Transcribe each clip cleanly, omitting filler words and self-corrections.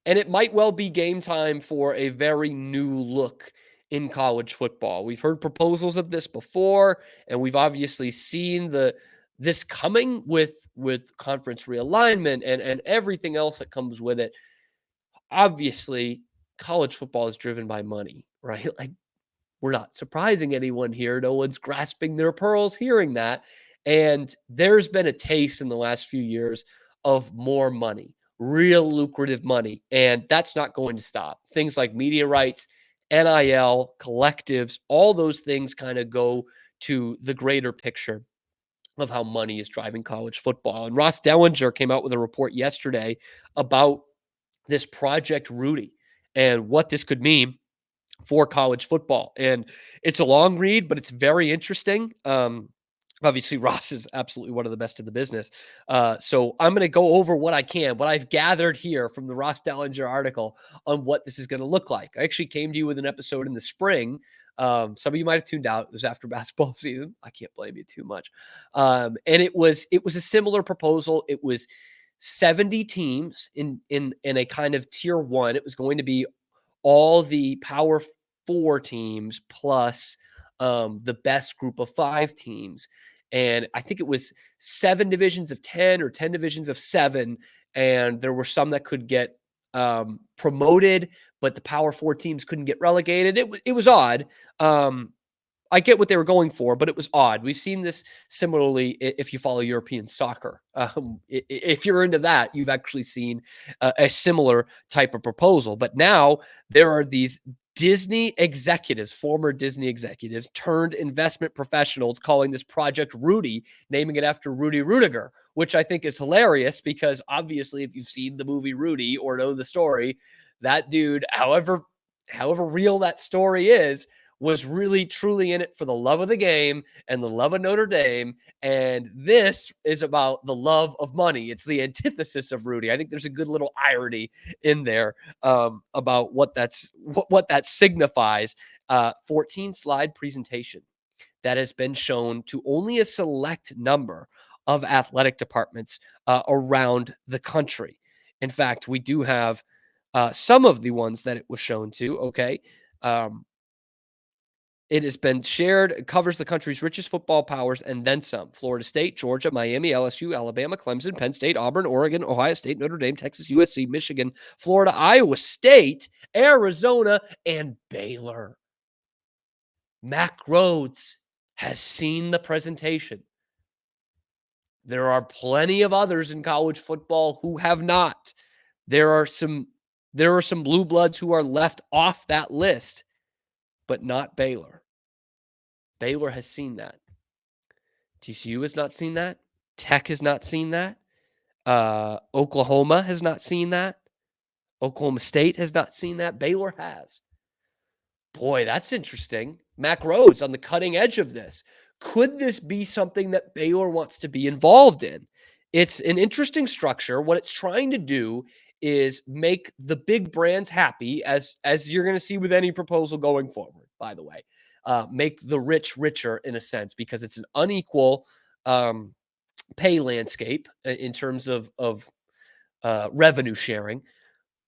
And it might well be game time for a very new look in college football. We've heard proposals of this before, and we've obviously seen this coming with conference realignment and everything else that comes with it. Obviously, college football is driven by money, right? Like, we're not surprising anyone here. No one's grasping their pearls hearing that. And there's been a taste in the last few years of more money, real lucrative money. And that's not going to stop. Things like media rights, NIL, collectives, all those things kind of go to the greater picture of how money is driving college football. And Ross Dellinger came out with a report yesterday about this Project Rudy and what this could mean for college football. And it's a long read, but it's very interesting. Obviously, Ross is absolutely one of the best in the business. So I'm going to go over what I've gathered here from the Ross Dellinger article on what this is going to look like. I actually came to you with an episode in the spring. Some of you might have tuned out. It was after basketball season. I can't blame you too much. And it was a similar proposal. It was 70 teams in a kind of tier one. It was going to be all the Power 4 teams plus the best group of 5 teams. And I think it was 7 divisions of 10 or 10 divisions of 7. And there were some that could get promoted, but the Power 4 teams couldn't get relegated. It was odd. I get what they were going for, but it was odd. We've seen this similarly if you follow European soccer. If you're into that, you've actually seen a similar type of proposal. But now there are these Disney executives, former Disney executives, turned investment professionals calling this Project Rudy, naming it after Rudy Rudiger, which I think is hilarious because obviously if you've seen the movie Rudy or know the story, that dude, however real that story is, was really truly in it for the love of the game and the love of Notre Dame. And this is about the love of money. It's the antithesis of Rudy. I think there's a good little irony in there about what that signifies. 14 slide presentation that has been shown to only a select number of athletic departments around the country. In fact, we do have some of the ones that it was shown to. Okay. It has been shared. It covers the country's richest football powers and then some. Florida State, Georgia, Miami, LSU, Alabama, Clemson, Penn State, Auburn, Oregon, Ohio State, Notre Dame, Texas, USC, Michigan, Florida, Iowa State, Arizona, and Baylor. Mack Rhodes has seen the presentation. There are plenty of others in college football who have not. There are some blue bloods who are left off that list, but not Baylor. Baylor has seen that. TCU has not seen that. Tech has not seen that. Oklahoma has not seen that. Oklahoma State has not seen that. Baylor has. Boy, that's interesting. Mack Rhodes on the cutting edge of this. Could this be something that Baylor wants to be involved in? It's an interesting structure. What it's trying to do is make the big brands happy, as you're going to see with any proposal going forward, by the way. Make the rich richer in a sense, because it's an unequal pay landscape in terms of revenue sharing.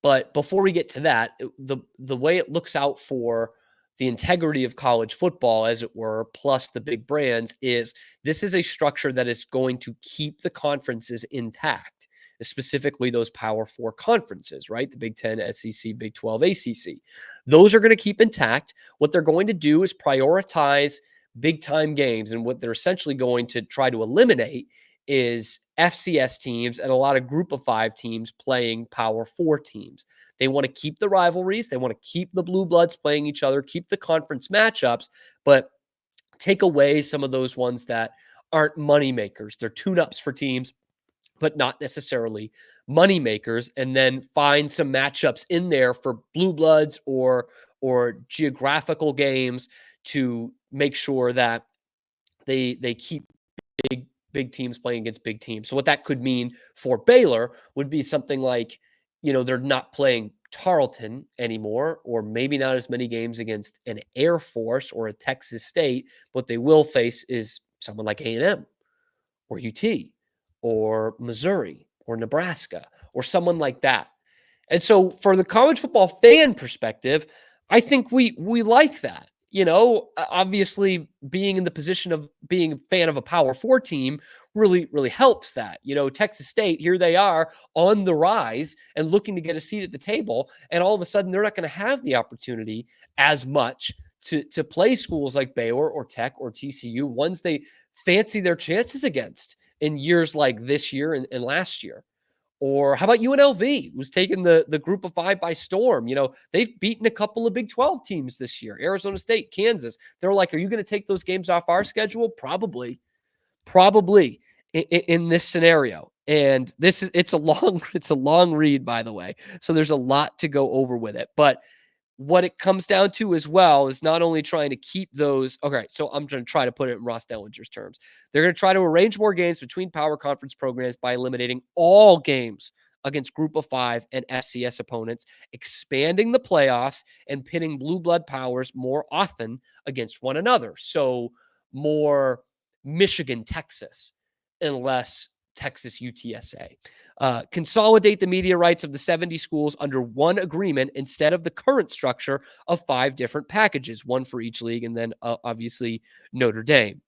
But before we get to that, the way it looks out for the integrity of college football, as it were, plus the big brands, is this is a structure that is going to keep the conferences intact, specifically those Power 4 conferences, right? The Big 10, SEC, Big 12, ACC. Those are going to keep intact. What they're going to do is prioritize big-time games, and what they're essentially going to try to eliminate is FCS teams and a lot of group of 5 teams playing Power 4 teams. They want to keep the rivalries. They want to keep the blue bloods playing each other, keep the conference matchups, but take away some of those ones that aren't money makers. They're tune-ups for teams, but not necessarily money makers, and then find some matchups in there for blue bloods or geographical games to make sure that they keep big teams playing against big teams. So what that could mean for Baylor would be something like, they're not playing Tarleton anymore, or maybe not as many games against an Air Force or a Texas State. What they will face is someone like A&M or UT or Missouri or Nebraska or someone like that. And so for the college football fan perspective, I think we like that. Obviously being in the position of being a fan of a Power 4 team really helps that. Texas State, here they are on the rise and looking to get a seat at the table, and all of a sudden they're not going to have the opportunity as much to play schools like Baylor or Tech or TCU, ones they fancy their chances against in years like this year and last year. Or how about UNLV, who's taken the group of 5 by storm? They've beaten a couple of Big 12 teams this year, Arizona State, Kansas. They're like, are you going to take those games off our schedule? Probably in this scenario. And it's a long read, by the way. So there's a lot to go over with it. But what it comes down to as well is not only trying to keep those. Okay, so I'm going to try to put it in Ross Dellinger's terms. They're going to try to arrange more games between power conference programs by eliminating all games against group of 5 and FCS opponents, expanding the playoffs, and pitting blue blood powers more often against one another. So more Michigan, Texas, and less Texas UTSA. Consolidate the media rights of the 70 schools under one agreement instead of the current structure of 5 different packages, one for each league, and then obviously Notre Dame.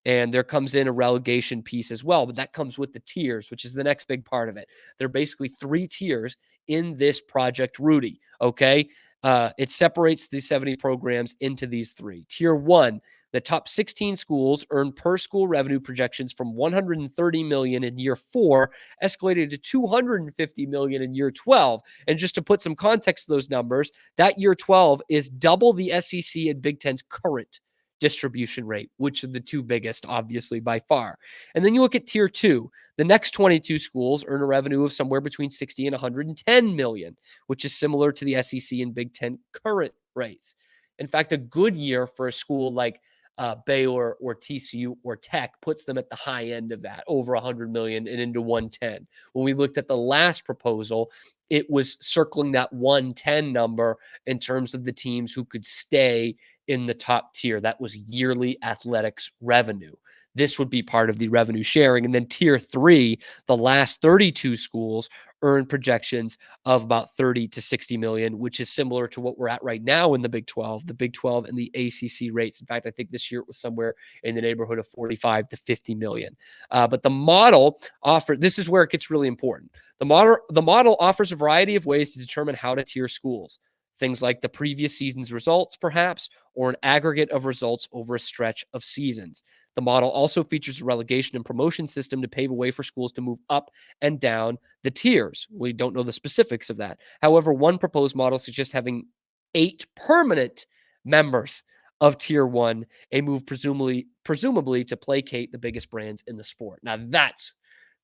And there comes in a relegation piece as well, but that comes with the tiers, which is the next big part of it. There are basically 3 tiers in this Project Rudy, okay? It separates the 70 programs into these 3. Tier 1, the top 16 schools earn per school revenue projections from $130 million in year 4, escalated to $250 million in year 12. And just to put some context to those numbers, that year 12 is double the SEC and Big Ten's current distribution rate, which are the 2 biggest, obviously, by far. And then you look at tier 2, the next 22 schools earn a revenue of somewhere between 60 and 110 million, which is similar to the SEC and Big Ten current rates. In fact, a good year for a school like Baylor or TCU or Tech puts them at the high end of that, over 100 million and into 110. When we looked at the last proposal, it was circling that 110 number in terms of the teams who could stay in the top tier. That was yearly athletics revenue. This would be part of the revenue sharing. And then tier 3, the last 32 schools earn projections of about 30 to 60 million, which is similar to what we're at right now in the Big 12 and the ACC rates. In fact, I think this year it was somewhere in the neighborhood of 45 to 50 million. But the model this is where it gets really important. The model offers a variety of ways to determine how to tier schools. Things like the previous season's results, perhaps, or an aggregate of results over a stretch of seasons. The model also features a relegation and promotion system to pave a way for schools to move up and down the tiers. We don't know the specifics of that. However, one proposed model suggests having 8 permanent members of Tier 1, a move presumably to placate the biggest brands in the sport. Now,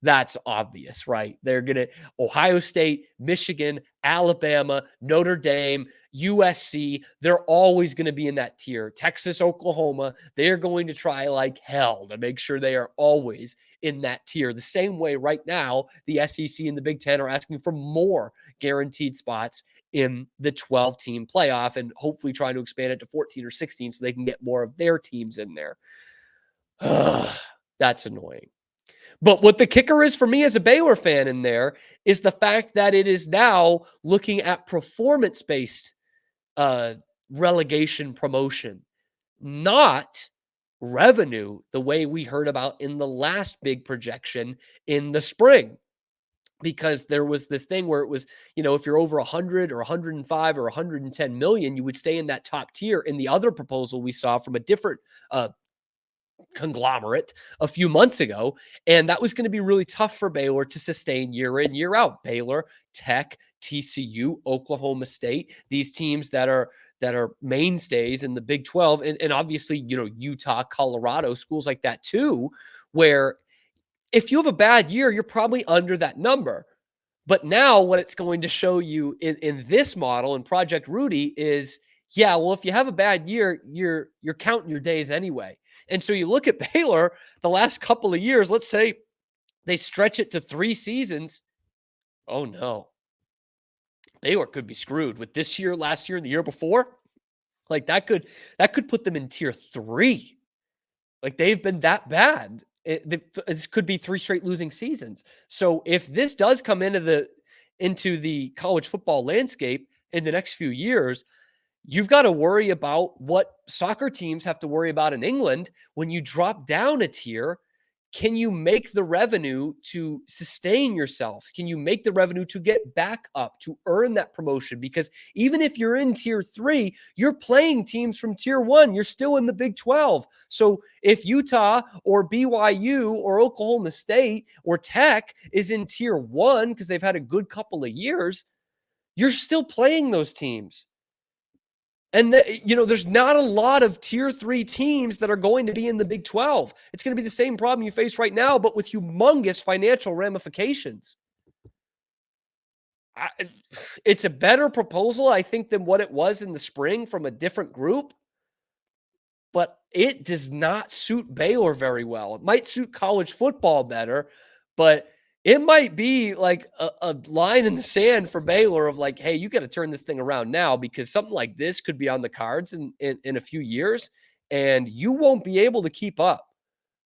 that's obvious, right? They're going to Ohio State, Michigan, Alabama, Notre Dame, USC. They're always going to be in that tier. Texas, Oklahoma, they're going to try like hell to make sure they are always in that tier. The same way right now, the SEC and the Big Ten are asking for more guaranteed spots in the 12-team playoff and hopefully trying to expand it to 14 or 16 so they can get more of their teams in there. That's annoying. But what the kicker is for me as a Baylor fan in there is the fact that it is now looking at performance-based relegation promotion, not revenue, the way we heard about in the last big projection in the spring. Because there was this thing where it was, if you're over 100 or 105 or 110 million, you would stay in that top tier. In the other proposal we saw from a different conglomerate a few months ago, and that was going to be really tough for Baylor to sustain year in, year out. Baylor, Tech, TCU, Oklahoma State, these teams that are mainstays in the Big 12, and obviously, Utah, Colorado, schools like that too, where if you have a bad year, you're probably under that number. But now what it's going to show you in this model in Project Rudy is, yeah, well, if you have a bad year, you're counting your days anyway. And so you look at Baylor the last couple of years, let's say they stretch it to 3 seasons. Oh no. Baylor could be screwed with this year, last year, and the year before. Like that could put them in tier 3. Like they've been that bad. This could be 3 straight losing seasons. So if this does come into into the college football landscape in the next few years, you've got to worry about what soccer teams have to worry about in England. When you drop down a tier, can you make the revenue to sustain yourself? Can you make the revenue to get back up, to earn that promotion? Because even if you're in tier 3, you're playing teams from tier 1. You're still in the Big 12. So if Utah or BYU or Oklahoma State or Tech is in tier 1 because they've had a good couple of years, you're still playing those teams. And there's not a lot of tier 3 teams that are going to be in the Big 12. It's going to be the same problem you face right now, but with humongous financial ramifications. It's a better proposal, I think, than what it was in the spring from a different group, but it does not suit Baylor very well. It might suit college football better, but it might be like a line in the sand for Baylor of like, hey, you got to turn this thing around now, because something like this could be on the cards in a few years, and you won't be able to keep up.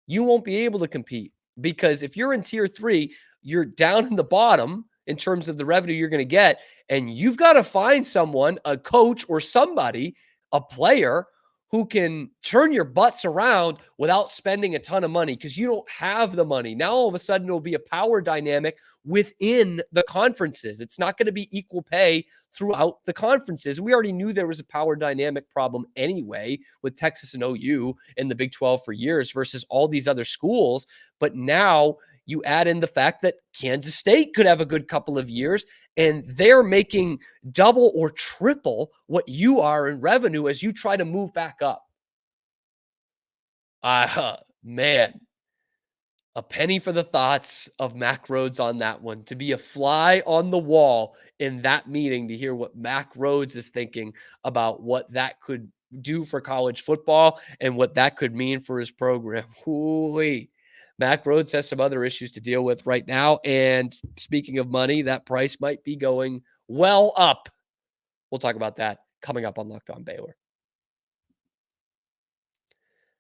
You won't be able to compete, because if you're in tier 3, you're down in the bottom in terms of the revenue you're going to get, and you've got to find someone, a coach or somebody, a player who can turn your butts around without spending a ton of money, because you don't have the money. Now, all of a sudden, it'll be a power dynamic within the conferences. It's not going to be equal pay throughout the conferences. We already knew there was a power dynamic problem anyway with Texas and OU in the Big 12 for years versus all these other schools. But now you add in the fact that Kansas State could have a good couple of years, and they're making double or triple what you are in revenue as you try to move back up. Man, a penny for the thoughts of Mack Rhoades on that one. To be a fly on the wall in that meeting to hear what Mack Rhoades is thinking about what that could do for college football and what that could mean for his program. Ooh-wee. Mack Rhoades has some other issues to deal with right now. And speaking of money, that price might be going well up. We'll talk about that coming up on Locked On Baylor.